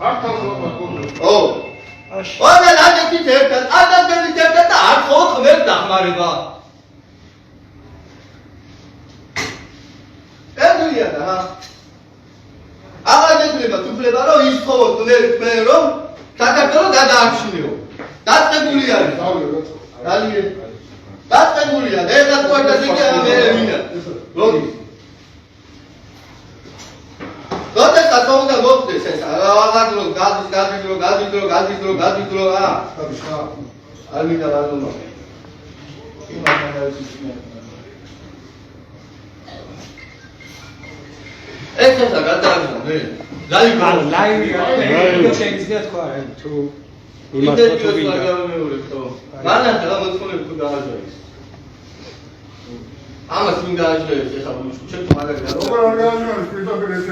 ო ოღონდ ადეთით ერთად ადაგებით ერთად და არ ხო ხმერ დახმარება ეგრეა და რა აღარ გეძლება თუფლება რომ ის ხოლოდ მე რომ საქართველოს გადაარჩინიო დაწებული არის დალია დაწებულია და ყურადღებას იქნება მე ვინა ლოგი როდეს ატოვდა მოხდეს ეს აღარ გაძიდრო რა არ მინდა ვაზომა ეს გადააგზავნა მე ლაივი შეიძლება თქვა თუ იმასთან მანამ რა მოწონებს თუ გააჟღერებს ამას ვინ გააჟღერებს ეხლა ჩვენ მაგალითად როგორ არ გააჟღერებს პირდაპირ ეს